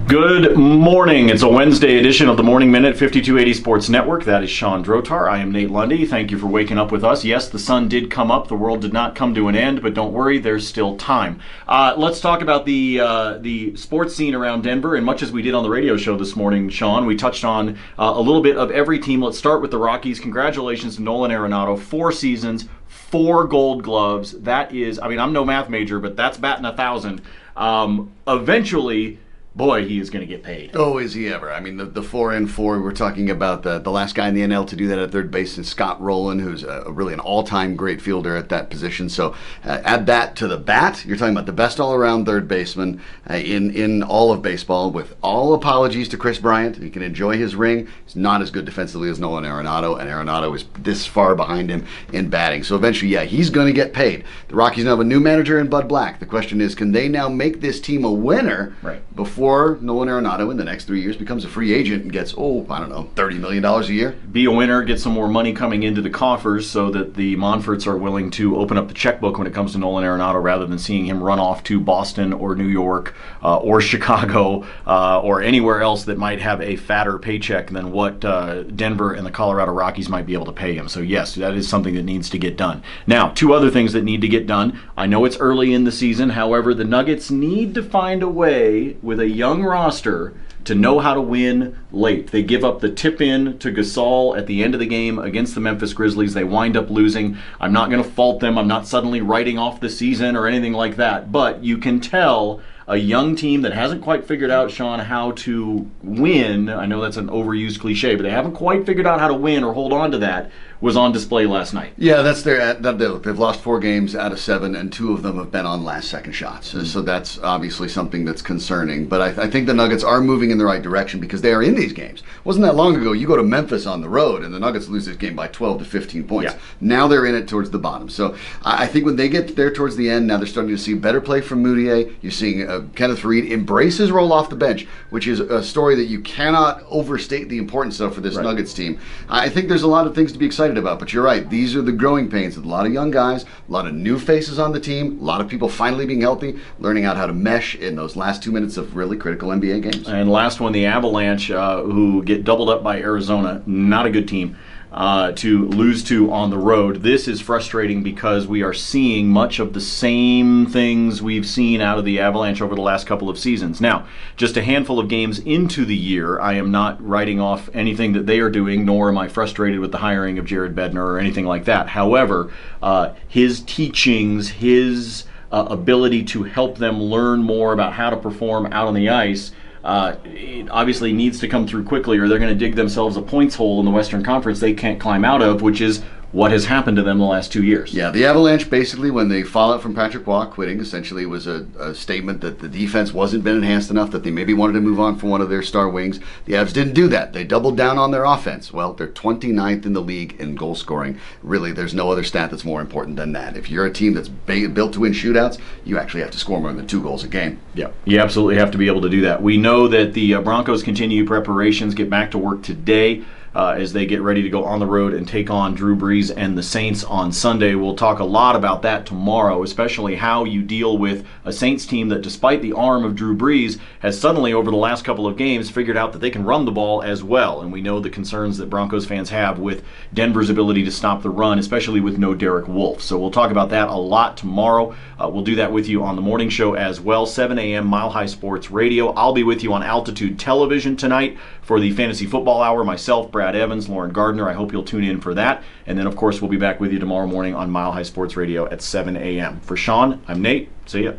Good morning. It's a Wednesday edition of the Morning Minute, 5280 Sports Network. That is Shawn Drotar. I am Nate Lundy. Thank you for waking up with us. Yes, the sun did come up. The world did not come to an end, but don't worry, there's still time. Let's talk about the sports scene around Denver. And much as we did on the radio show this morning, Shawn, we touched on a little bit of every team. Let's start with the Rockies. Congratulations to Nolan Arenado. 4 seasons, 4 Gold Gloves. That is, I'm no math major, but that's batting 1,000. Eventually, boy, he is going to get paid. Oh, is he ever? I mean, the 4 and 4, we're talking about the last guy in the NL to do that at third base is Scott Rowland, who's really an all-time great fielder at that position. So add that to the bat. You're talking about the best all-around third baseman in all of baseball. With all apologies to Chris Bryant, he can enjoy his ring. He's not as good defensively as Nolan Arenado, and Arenado is this far behind him in batting. So eventually, yeah, he's going to get paid. The Rockies now have a new manager in Bud Black. The question is, can they now make this team a winner before Nolan Arenado in the next 3 years becomes a free agent and gets, $30 million a year? Be a winner, get some more money coming into the coffers so that the Monforts are willing to open up the checkbook when it comes to Nolan Arenado rather than seeing him run off to Boston or New York or Chicago or anywhere else that might have a fatter paycheck than what Denver and the Colorado Rockies might be able to pay him. So yes, that is something that needs to get done. Now, 2 other things that need to get done. I know it's early in the season. However, the Nuggets need to find a way with a young roster to know how to win late. They give up the tip-in to Gasol at the end of the game against the Memphis Grizzlies. They wind up losing. I'm not going to fault them. I'm not suddenly writing off the season or anything like that. But you can tell a young team that hasn't quite figured out, Shawn, how to win. I know that's an overused cliche, but they haven't quite figured out how to win or hold on to that, was on display last night. Yeah, that's they've lost 4 games out of 7, and 2 of them have been on last-second shots. So that's obviously something that's concerning. But I think the Nuggets are moving in the right direction because they are in these games. Wasn't that long ago, you go to Memphis on the road, and the Nuggets lose this game by 12 to 15 points. Yeah. Now they're in it towards the bottom. So I think when they get there towards the end, now they're starting to see better play from Moutier. You're seeing Kenneth Faried embrace his role off the bench, which is a story that you cannot overstate the importance of for this Nuggets team. I think there's a lot of things to be excited about, but you're right. These are the growing pains with a lot of young guys, a lot of new faces on the team, a lot of people finally being healthy, learning out how to mesh in those last 2 minutes of really critical NBA games. And last one, the Avalanche, who get doubled up by Arizona. Not a good team to lose to on the road. This is frustrating because we are seeing much of the same things we've seen out of the Avalanche over the last couple of seasons. Now, just a handful of games into the year, I am not writing off anything that they are doing, nor am I frustrated with the hiring of Jared Bednar or anything like that. However, his teachings, his ability to help them learn more about how to perform out on the ice it obviously needs to come through quickly, or they're going to dig themselves a points hole in the Western Conference they can't climb out of, which is what has happened to them the last 2 years. Yeah, the Avalanche, basically, when they fall out from Patrick Waugh quitting, essentially was a statement that the defense wasn't been enhanced enough, that they maybe wanted to move on from one of their star wings. The Avs didn't do that. They doubled down on their offense. Well, they're 29th in the league in goal scoring. Really, there's no other stat that's more important than that. If you're a team that's built to win shootouts, you actually have to score more than 2 goals a game. Yeah, you absolutely have to be able to do that. We know that the Broncos continue preparations, get back to work today. As they get ready to go on the road and take on Drew Brees and the Saints on Sunday. We'll talk a lot about that tomorrow, especially how you deal with a Saints team that, despite the arm of Drew Brees, has suddenly, over the last couple of games, figured out that they can run the ball as well. And we know the concerns that Broncos fans have with Denver's ability to stop the run, especially with no Derek Wolfe. So we'll talk about that a lot tomorrow. We'll do that with you on the morning show as well, 7 a.m. Mile High Sports Radio. I'll be with you on Altitude Television tonight for the Fantasy Football Hour. Myself, Brad Evans, Lauren Gardner. I hope you'll tune in for that. And then, of course, we'll be back with you tomorrow morning on Mile High Sports Radio at 7 a.m. For Shawn, I'm Nate. See ya.